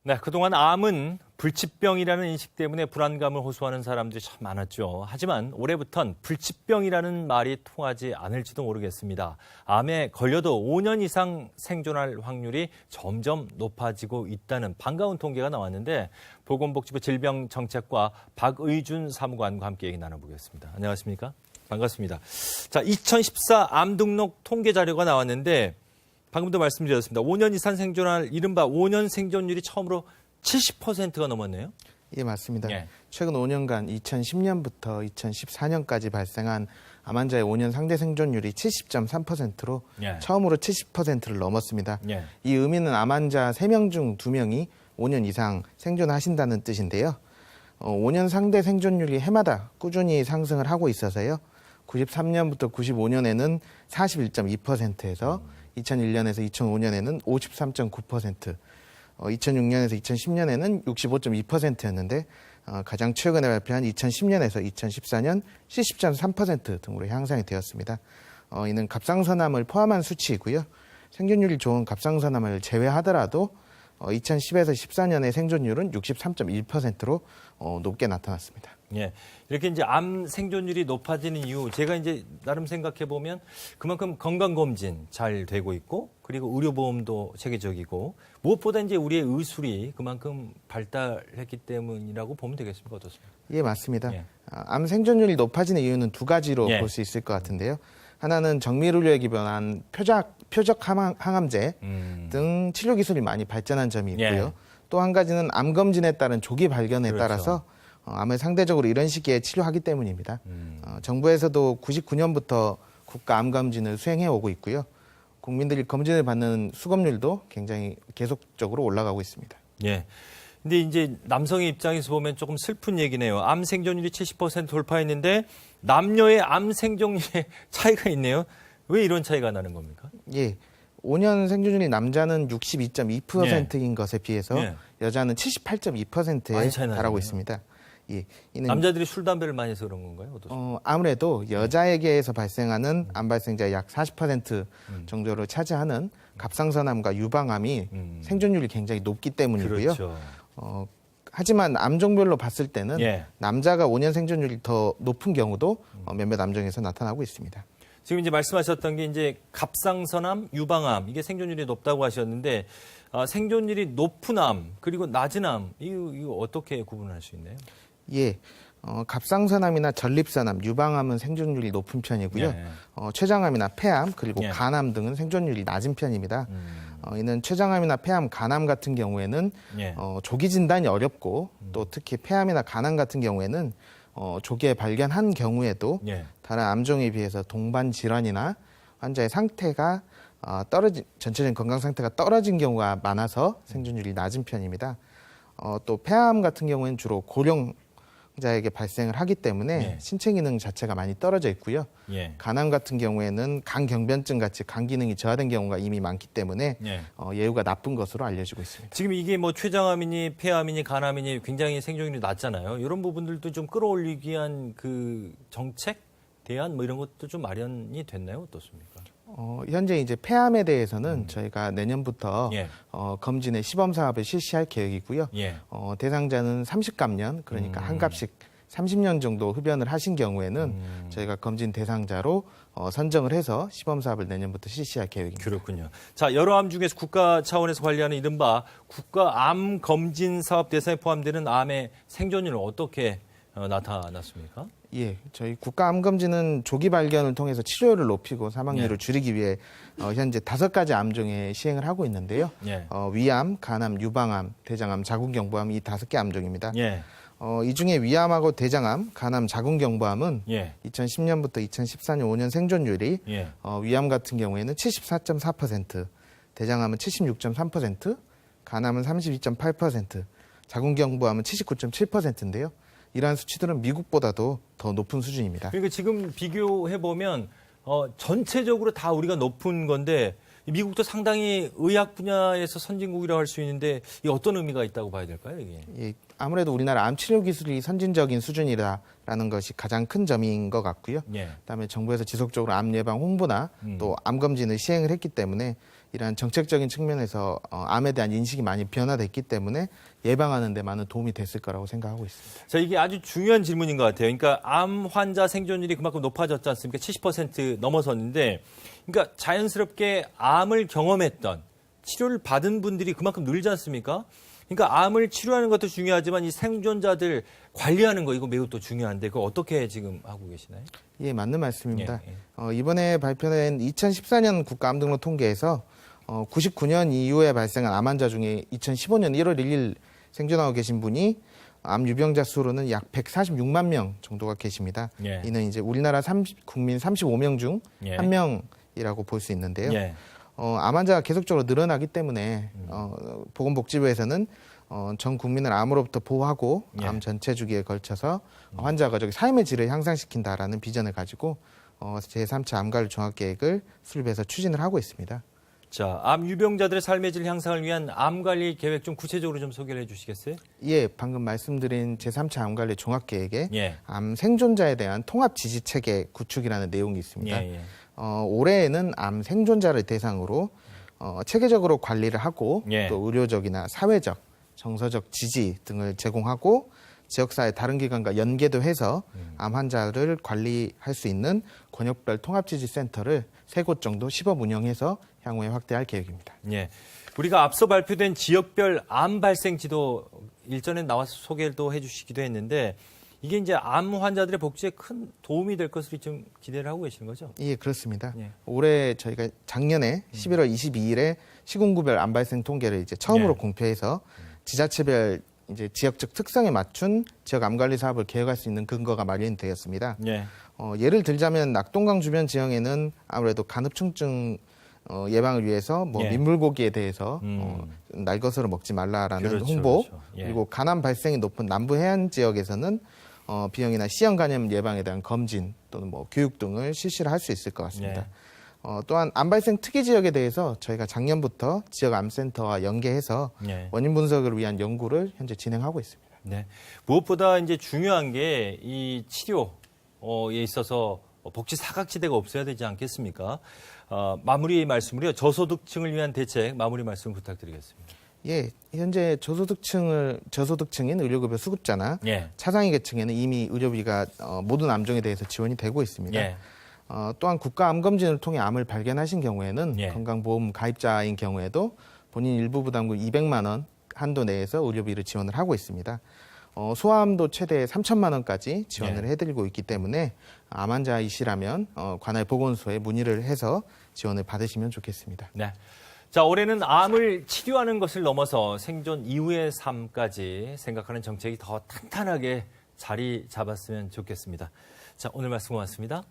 네, 그동안 암은 불치병이라는 인식 때문에 불안감을 호소하는 사람들이 참 많았죠. 하지만 올해부턴 불치병이라는 말이 통하지 않을지도 모르겠습니다. 암에 걸려도 5년 이상 생존할 확률이 점점 높아지고 있다는 반가운 통계가 나왔는데 보건복지부 질병정책과 박의준 사무관과 함께 얘기 나눠보겠습니다. 안녕하십니까? 반갑습니다. 자, 2014 암 등록 통계 자료가 나왔는데 방금도 말씀드렸습니다. 5년 이상 생존할 이른바 5년 생존율이 처음으로 70%가 넘었네요. 예, 맞습니다. 예. 최근 5년간 2010년부터 2014년까지 발생한 암 환자의 5년 상대 생존율이 70.3%로 예. 처음으로 70%를 넘었습니다. 예. 이 의미는 암 환자 3명 중 2명이 5년 이상 생존하신다는 뜻인데요. 5년 상대 생존율이 해마다 꾸준히 상승을 하고 있어서요. 93년부터 95년에는 41.2%에서 2001년에서 2005년에는 53.9%, 2006년에서 2010년에는 65.2%였는데 가장 최근에 발표한 2010년에서 2014년 70.3% 등으로 향상이 되었습니다. 이는 갑상선암을 포함한 수치이고요. 생존율이 좋은 갑상선암을 제외하더라도 2010에서 14년의 생존율은 63.1%로 높게 나타났습니다. 예. 이렇게 이제 암 생존율이 높아지는 이유, 제가 이제 나름 생각해 보면 그만큼 건강검진 잘 되고 있고, 그리고 의료보험도 체계적이고, 무엇보다 이제 우리의 의술이 그만큼 발달했기 때문이라고 보면 되겠습니까? 어떻습니까? 예, 맞습니다. 예. 암 생존율이 높아지는 이유는 두 가지로 예. 볼 수 있을 것 같은데요. 하나는 정밀의료에 기반한 표적 항암제 등 치료 기술이 많이 발전한 점이 있고요. 예. 또 한 가지는 암 검진에 따른 조기 발견에 그렇죠. 따라서 암을 상대적으로 이런 시기에 치료하기 때문입니다. 정부에서도 99년부터 국가 암 검진을 수행해 오고 있고요. 국민들이 검진을 받는 수검률도 굉장히 계속적으로 올라가고 있습니다. 예. 근데 이제 남성의 입장에서 보면 조금 슬픈 얘기네요. 암 생존율이 70% 돌파했는데 남녀의 암 생존율에 차이가 있네요. 왜 이런 차이가 나는 겁니까? 예. 5년 생존율이 남자는 62.2%인 것에 비해서 예. 여자는 많이 78.2%에 차이 달하고 나네요. 있습니다. 예. 이는 남자들이 술, 담배를 많이 해서 그런 건가요? 어떻습니까? 아무래도 여자에게서 발생하는 암 발생자의 약 40% 정도를 차지하는 갑상선암과 유방암이 생존율이 굉장히 높기 때문이고요. 그렇죠. 하지만 암종별로 봤을 때는 예. 남자가 5년 생존율이 더 높은 경우도 몇몇 암종에서 나타나고 있습니다. 지금 이제 말씀하셨던 게 이제 갑상선암, 유방암 이게 생존율이 높다고 하셨는데 생존율이 높은 암 그리고 낮은 암 이거 어떻게 구분할 수 있나요? 예. 갑상선암이나 전립선암, 유방암은 생존율이 높은 편이고요. 예. 췌장암이나 폐암 그리고 예. 간암 등은 생존율이 낮은 편입니다. 이는 췌장암이나 폐암, 간암 같은 경우에는 예. 조기 진단이 어렵고 또 특히 폐암이나 간암 같은 경우에는 조기에 발견한 경우에도 예. 다른 암종에 비해서 동반 질환이나 환자의 상태가 전체적인 건강 상태가 떨어진 경우가 많아서 생존율이 낮은 편입니다. 또 폐암 같은 경우에는 주로 고령자에게 발생을 하기 때문에 예. 신체 기능 자체가 많이 떨어져 있고요. 예. 간암 같은 경우에는 간경변증 같이 간 기능이 저하된 경우가 이미 많기 때문에 예. 예후가 나쁜 것으로 알려지고 있습니다. 지금 이게 뭐 췌장암이니 폐암이니 간암이니 굉장히 생존율이 낮잖아요. 이런 부분들도 좀 끌어올리기 위한 그 정책, 대안 뭐 이런 것도 좀 마련이 됐나요? 어떻습니까? 현재 이제 폐암에 대해서는 저희가 내년부터 예. 검진의 시범 사업을 실시할 계획이고요. 예. 대상자는 30감년, 그러니까 한 값씩 30년 정도 흡연을 하신 경우에는 저희가 검진 대상자로 선정을 해서 시범 사업을 내년부터 실시할 계획입니다. 그렇군요. 자, 여러 암 중에서 국가 차원에서 관리하는 이른바 국가 암 검진 사업 대상에 포함되는 암의 생존율은 어떻게 나타났습니까? 예, 저희 국가암검진은 조기 발견을 통해서 치료율을 높이고 사망률을 예. 줄이기 위해 현재 5가지 암종에 시행을 하고 있는데요. 예. 위암, 간암, 유방암, 대장암, 자궁경부암 이 5개 암종입니다. 예. 이 중에 위암하고 대장암, 간암, 자궁경부암은 예. 2010년부터 2014년 5년 생존율이 예. 위암 같은 경우에는 74.4%, 대장암은 76.3%, 간암은 32.8%, 자궁경부암은 79.7%인데요. 이러한 수치들은 미국보다도 더 높은 수준입니다. 그러니까 지금 비교해 보면 전체적으로 다 우리가 높은 건데 미국도 상당히 의학 분야에서 선진국이라고 할 수 있는데 이 어떤 의미가 있다고 봐야 될까요, 이게? 예, 아무래도 우리나라 암 치료 기술이 선진적인 수준이라는 것이 가장 큰 점인 것 같고요. 예. 그다음에 정부에서 지속적으로 암 예방 홍보나 또 암 검진을 시행을 했기 때문에 이러한 정책적인 측면에서 암에 대한 인식이 많이 변화됐기 때문에 예방하는 데 많은 도움이 됐을 거라고 생각하고 있습니다. 자, 이게 아주 중요한 질문인 것 같아요. 그러니까 암 환자 생존율이 그만큼 높아졌지 않습니까? 70% 넘어섰는데, 그러니까 자연스럽게 암을 경험했던 치료를 받은 분들이 그만큼 늘지 않습니까? 그러니까 암을 치료하는 것도 중요하지만 이 생존자들 관리하는 거 이거 매우 또 중요한데 그거 어떻게 지금 하고 계시나요? 예, 맞는 말씀입니다. 예. 이번에 발표된 2014년 국가암등록 통계에서 99년 이후에 발생한 암 환자 중에 2015년 1월 1일 생존하고 계신 분이 암 유병자 수로는 약 146만 명 정도가 계십니다. 예. 이는 이제 우리나라 국민 35명 중 예. 한 명이라고 볼 수 있는데요. 예. 암 환자가 계속적으로 늘어나기 때문에 보건복지부에서는 전 국민을 암으로부터 보호하고 예. 암 전체 주기에 걸쳐서 환자가 삶의 질을 향상시킨다라는 비전을 가지고 제3차 암관리 종합계획을 수립해서 추진을 하고 있습니다. 자, 암 유병자들의 삶의 질 향상을 위한 암 관리 계획 좀 구체적으로 좀 소개를 해주시겠어요? 예, 방금 말씀드린 제3차 암관리 종합계획에 예. 암 생존자에 대한 통합 지지 체계 구축이라는 내용이 있습니다. 예. 올해에는 암 생존자를 대상으로 체계적으로 관리를 하고 예. 또 의료적이나 사회적, 정서적 지지 등을 제공하고 지역사회 다른 기관과 연계도 해서 암 환자를 관리할 수 있는 권역별 통합지지센터를 3곳 정도 시범 운영해서 향후에 확대할 계획입니다. 예. 우리가 앞서 발표된 지역별 암 발생 지도 일전에 나와서 소개도 해주시기도 했는데 이게 이제 암 환자들의 복지에 큰 도움이 될 것으로 좀 기대를 하고 계시는 거죠? 예, 그렇습니다. 예. 올해 저희가 작년에 11월 22일에 시군구별 암 발생 통계를 이제 처음으로 예. 공표해서 지자체별 이제 지역적 특성에 맞춘 지역 암 관리 사업을 계획할 수 있는 근거가 마련되었습니다. 예. 예를 들자면 낙동강 주변 지형에는 아무래도 간흡충증 예방을 위해서 예. 민물고기에 대해서 날 것으로 먹지 말라라는 그렇죠, 홍보 그렇죠. 예. 그리고 간암 발생이 높은 남부 해안 지역에서는 B형이나 C형 간염 예방에 대한 검진 또는 교육 등을 실시를 할 수 있을 것 같습니다. 예. 또한 암 발생 특이 지역에 대해서 저희가 작년부터 지역 암센터와 연계해서 예. 원인 분석을 위한 연구를 현재 진행하고 있습니다. 네. 무엇보다 이제 중요한 게 이 치료에 있어서 복지 사각지대가 없어야 되지 않겠습니까? 마무리 말씀으로요. 저소득층을 위한 대책 마무리 말씀 부탁드리겠습니다. 예, 현재 저소득층인 의료급여 수급자나 예. 차상위 계층에는 이미 의료비가 모든 암종에 대해서 지원이 되고 있습니다. 예. 또한 국가 암검진을 통해 암을 발견하신 경우에는 예. 건강보험 가입자인 경우에도 본인 일부 부담금 200만 원 한도 내에서 의료비를 지원을 하고 있습니다. 소아암도 최대 3천만 원까지 지원을 예. 해드리고 있기 때문에 암 환자이시라면 관할 보건소에 문의를 해서 지원을 받으시면 좋겠습니다. 네. 자, 올해는 암을 치료하는 것을 넘어서 생존 이후의 삶까지 생각하는 정책이 더 탄탄하게 자리 잡았으면 좋겠습니다. 자, 오늘 말씀 고맙습니다.